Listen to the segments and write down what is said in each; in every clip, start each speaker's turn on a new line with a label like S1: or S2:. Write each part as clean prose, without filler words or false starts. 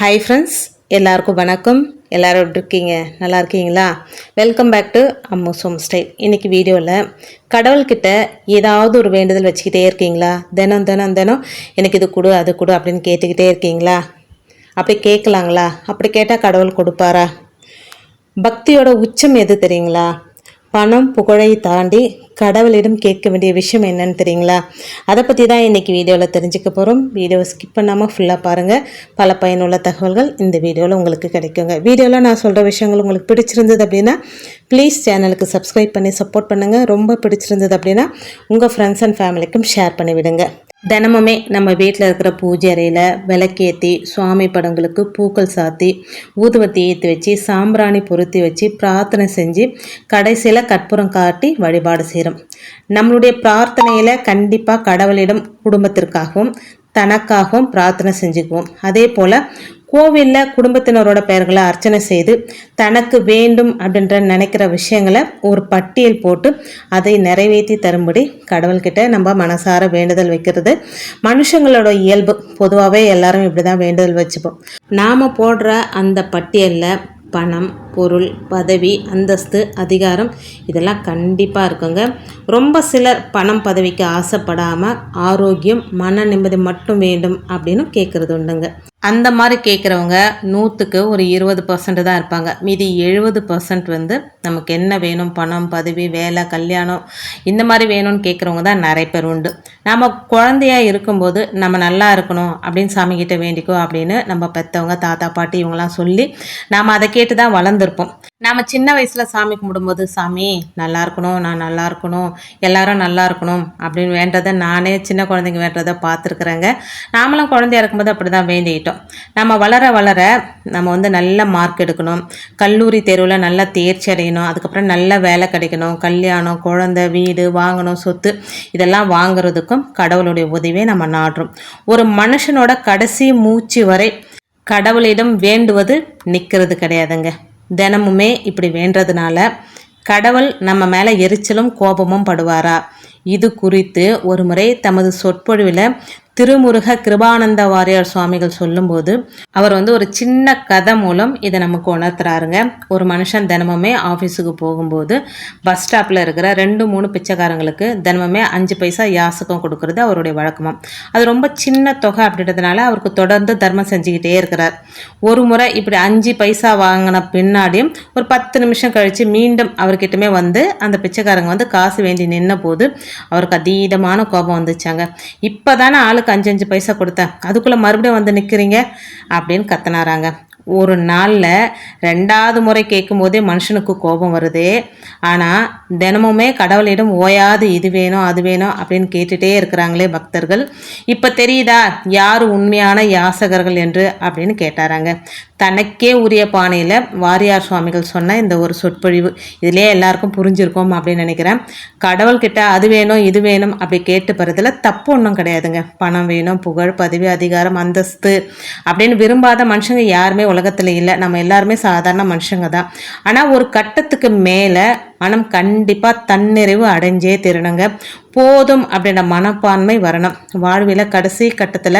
S1: Hi friends, எல்லாருக்கும் வணக்கம். எல்லோரும் எப்படி இருக்கீங்க? நல்லா இருக்கீங்களா? Welcome back to Ammu's home style. இன்றைக்கி வீடியோவில் கடவுள்கிட்ட ஏதாவது ஒரு வேண்டுதல் வச்சுக்கிட்டே இருக்கீங்களா? தினம் தினம் தினம் எனக்கு இது கொடு அது கொடு அப்படின்னு கேட்டுக்கிட்டே இருக்கீங்களா? அப்படி கேட்கலாங்களா? அப்படி கேட்டால் கடவுள் கொடுப்பாரா? பக்தியோட உச்சம் எது தெரியுங்களா? பணம் புகழை தாண்டி கடவுளிடம் கேட்க வேண்டிய விஷயம் என்னன்னு தெரியுங்களா? அதை பற்றி தான் இன்றைக்கி வீடியோவில் தெரிஞ்சுக்க போகிறோம். வீடியோவை ஸ்கிப் பண்ணாமல் ஃபுல்லாக பாருங்கள். பல பயனுள்ள தகவல்கள் இந்த வீடியோவில் உங்களுக்கு கிடைக்குங்க. வீடியோவில் நான் சொல்கிற விஷயங்கள் உங்களுக்கு பிடிச்சிருந்தது அப்படின்னா ப்ளீஸ் சேனலுக்கு சப்ஸ்கிரைப் பண்ணி சப்போர்ட் பண்ணுங்கள். ரொம்ப பிடிச்சிருந்தது அப்படின்னா உங்கள் ஃப்ரெண்ட்ஸ் அண்ட் ஃபேமிலிக்கும் ஷேர் பண்ணிவிடுங்க. தினமுமே நம்ம வீட்டில் இருக்கிற பூஜை அறையில் விளக்கேற்றி சுவாமி படங்களுக்கு பூக்கள் சாத்தி ஊதுவத்தி ஏற்றி வச்சு சாம்பிராணி பொருத்தி வச்சு பிரார்த்தனை செஞ்சு கடைசியில் கற்பூரம் காட்டி வழிபாடு செய்கிறோம். நம்மளுடைய பிரார்த்தனையில் கண்டிப்பாக கடவுளிடம் குடும்பத்திற்காகவும் தனக்காகவும் பிரார்த்தனை செஞ்சுக்குவோம். அதே போல் கோவிலில் குடும்பத்தினரோட பெயர்களை அர்ச்சனை செய்து தனக்கு வேண்டும் அப்படின்ற நினைக்கிற விஷயங்களை ஒரு பட்டியல் போட்டு அதை நிறைவேற்றி தரும்படி கடவுள்கிட்ட நம்ம மனசார வேண்டுதல் வைக்கிறது மனுஷங்களோட இயல்பு. பொதுவாகவே எல்லாரும் இப்படி தான் வேண்டுதல் வச்சுப்போம். நாம் போடுற அந்த பட்டியலில் பணம், பொருள், பதவி, அந்தஸ்து, அதிகாரம் இதெல்லாம் கண்டிப்பாக இருக்குங்க. ரொம்ப சிலர் பணம் பதவிக்கு ஆசைப்படாமல் ஆரோக்கியம் மன நிம்மதி மட்டும் வேண்டும் அப்படின்னு கேட்குறது உண்டுங்க. அந்த மாதிரி கேட்குறவங்க 100க்கு ஒரு 20% தான் இருப்பாங்க. மீதி 70% வந்து நமக்கு என்ன வேணும், பணம், பதவி, வேலை, கல்யாணம் இந்த மாதிரி வேணும்னு கேட்குறவங்க தான் நிறைய பேர் உண்டு. நம்ம குழந்தையாக இருக்கும்போது நம்ம நல்லா இருக்கணும் அப்படின்னு சாமிக்கிட்ட வேண்டிக்கோ அப்படின்னு நம்ம பெற்றவங்க தாத்தா பாட்டி இவங்கெல்லாம் சொல்லி நாம் அதை கேட்டு தான் வளர்ந்துருப்போம். நாம் சின்ன வயசில் சாமி கும்பிடும்போது சாமி நல்லா இருக்கணும், நான் நல்லா இருக்கணும், எல்லாரும் நல்லா இருக்கணும் அப்படின்னு வேண்டதை நானே சின்ன குழந்தைங்க வேண்டதை பார்த்துருக்குறேங்க. நாமளும் குழந்தையா இருக்கும்போது அப்படி தான் வேண்டிக்கிட்டோம். நம்ம வளர வளர நம்ம வந்து நல்ல மார்க் எடுக்கணும், கல்லூரி தேர்வில் நல்லா தேர்ச்சி அடையணும், அதுக்கப்புறம் நல்ல வேலை கிடைக்கணும், கல்யாணம், குழந்தை, வீடு வாங்கணும், சொத்து இதெல்லாம் வாங்குறதுக்கும் கடவுளுடைய உதவியை நம்ம நாடுறோம். ஒரு மனுஷனோட கடைசி மூச்சு வரை கடவுளிடம் வேண்டுவது நிற்கிறது கிடையாதுங்க. தினமுமே இப்படி வேண்டதுனால கடவுள் நம்ம மேலே எரிச்சலும் கோபமும் படுவாரா? இது குறித்து ஒரு முறை தமது சொற்பொழிவில் திருமுருக கிருபானந்த வாரியார் சுவாமிகள் சொல்லும்போது அவர் வந்து ஒரு சின்ன கதை மூலம் இதை நமக்கு உணர்த்துறாருங்க. ஒரு மனுஷன் தினமுமே ஆஃபீஸுக்கு போகும்போது பஸ் ஸ்டாப்பில் இருக்கிற 2-3 பிச்சைக்காரங்களுக்கு தினமுமே 5 பைசா யாசகம் கொடுக்கறது அவருடைய வழக்கமாக. அது ரொம்ப சின்ன தொகை அப்படின்றதுனால அவருக்கு தொடர்ந்து தர்மம் செஞ்சுக்கிட்டே இருக்கிறார். ஒரு முறை இப்படி 5 பைசா வாங்கின பின்னாடியும் ஒரு 10 நிமிஷம் கழித்து மீண்டும் அவர்கிட்டமே வந்து அந்த பிச்சைக்காரங்க வந்து காசு வேண்டி நின்ன போது அவருக்கு அதீதமான கோபம் வந்துச்சாங்க. இப்போ தானே ஆளுக்கு 5 பைசா கொடுத்தேன், அதுக்குள்ளே மறுபடியும் வந்து நிற்கிறீங்க அப்படின்னு கத்தினாராங்க. ஒரு நாளில் 2வது முறை கேட்கும் போதே மனுஷனுக்கு கோபம் வருது. ஆனால் தினமுமே கடவுளிடம் ஓயாது இது வேணும் அது வேணும் அப்படின்னு கேட்டுகிட்டே இருக்கிறாங்களே பக்தர்கள். இப்போ தெரியுதா யார் உண்மையான யாசகர்கள் என்று அப்படின்னு கேட்டாராங்க. தனக்கே உரிய பாணியில் வாரியார் சுவாமிகள் சொன்ன இந்த ஒரு சொற்பொழிவு இதிலே எல்லாருக்கும் புரிஞ்சிருக்கும் அப்படின்னு நினைக்கிறேன். கடவுள்கிட்ட அது வேணும் இது வேணும் அப்படி கேட்டு போகிறதுல தப்பு ஒன்றும் கிடையாதுங்க. பணம் வேணும், புகழ், பதவி, அதிகாரம், அந்தஸ்து அப்படின்னு விரும்பாத மனுஷங்க யாருமே உலகத்தில் இல்லை. நம்ம எல்லாருமே சாதாரண மனுஷங்க தான். ஆனால் ஒரு கட்டத்துக்கு மேலே மனம் கண்டிப்பாக தன்னிறைவு அடைஞ்சே திருணுங்க. போதும் அப்படின்ற மனப்பான்மை வரணும். வாழ்வில் கடைசி கட்டத்தில்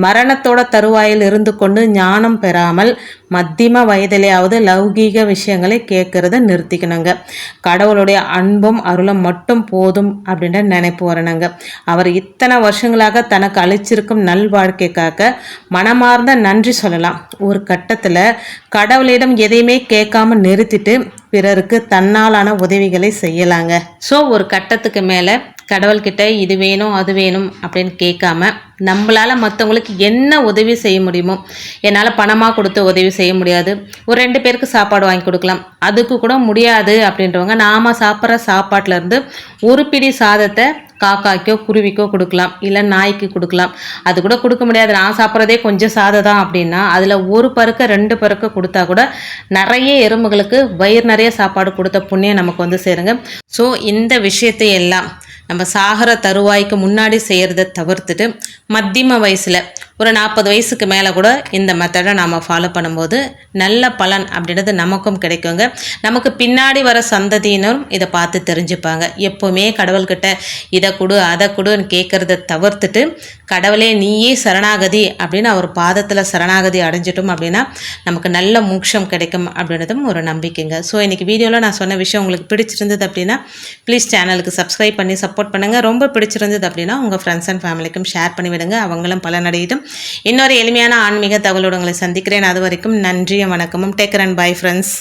S1: மரணத்தோட தருவாயில் இருந்து கொண்டு ஞானம் பெறாமல் மத்தியம வயதிலேயாவது லௌகீக விஷயங்களை கேட்கறத நிறுத்திக்கணுங்க. கடவுளுடைய அன்பும் அருளும் மட்டும் போதும் அப்படின்ற நினைப்பு வரணுங்க. அவர் இத்தனை வருஷங்களாக தனக்கு அளிச்சிருக்கும் நல் வாழ்க்கைக்காக மனமார்ந்த நன்றி சொல்லலாம். ஒரு கட்டத்தில் கடவுளிடம் எதையுமே கேட்காம நிறுத்திட்டு பிறருக்கு தன்னாலான உதவிகளை செய்யலாங்க. ஸோ ஒரு கட்டத்துக்கு மேலே கடவுள்கிட்ட இது வேணும் அது வேணும் அப்படின்னு கேட்காம நம்மளால் மற்றவங்களுக்கு என்ன உதவி செய்ய முடியுமோ, என்னால் பணமாக கொடுத்து உதவி செய்ய முடியாது, ஒரு 2 பேருக்கு சாப்பாடு வாங்கி கொடுக்கலாம், அதுக்கு கூட முடியாது அப்படின்றவங்க நாம் சாப்பிட்ற சாப்பாட்டிலேருந்து ஒரு பிடி சாதத்தை காக்காய்க்கோ குருவிக்கோ கொடுக்கலாம், இல்லை நாய்க்கு கொடுக்கலாம். அது கூட கொடுக்க முடியாது, நான் சாப்பிட்றதே கொஞ்சம் சாதம் தான் அப்படின்னா அதில் ஒரு பருக்க 2 பருக்க கொடுத்தா கூட நிறைய எறும்புகளுக்கு வயிறு நிறைய சாப்பாடு கொடுத்த புண்ணியம் நமக்கு வந்து சேருங்க. ஸோ இந்த விஷயத்தை எல்லாம் நம்ம சாகர தருவாய்க்கு முன்னாடி செய்கிறத தவிர்த்துட்டு மத்தியம வயசில் ஒரு 40 வயசுக்கு மேலே கூட இந்த மெத்தடை நாம் ஃபாலோ பண்ணும்போது நல்ல பலன் அப்படின்றது நமக்கும் கிடைக்குங்க. நமக்கு பின்னாடி வர சந்ததியினரும் இதை பார்த்து தெரிஞ்சுப்பாங்க. எப்போவுமே கடவுள்கிட்ட இதை கொடு அதை கொடுன்னு கேட்குறத தவிர்த்துட்டு கடவுளே நீயே சரணாகதி அப்படின்னு அவர் பாதத்தில் சரணாகதி அடைஞ்சிட்டோம் அப்படின்னா நமக்கு நல்ல மோட்சம் கிடைக்கும் அப்படின்றதும் ஒரு நம்பிக்கைங்க. ஸோ இன்றைக்கி வீடியோவில் நான் சொன்ன விஷயம் உங்களுக்கு பிடிச்சிருந்தது அப்படின்னா ப்ளீஸ் சேனலுக்கு சப்ஸ்கிரைப் பண்ணி சப்போர்ட் பண்ணுங்கள். ரொம்ப பிடிச்சிருந்தது அப்படின்னா உங்கள் ஃப்ரெண்ட்ஸ் அண்ட் ஃபேமிலிக்கும் ஷேர் பண்ணி விடுங்க, அவங்களும் பலனடையட்டும். இன்னொரு எளிமையான ஆன்மீக தகவலோடு உங்களை சந்திக்கிறேன். அது வரைக்கும் நன்றியும் வணக்கமும். Take care and bye friends.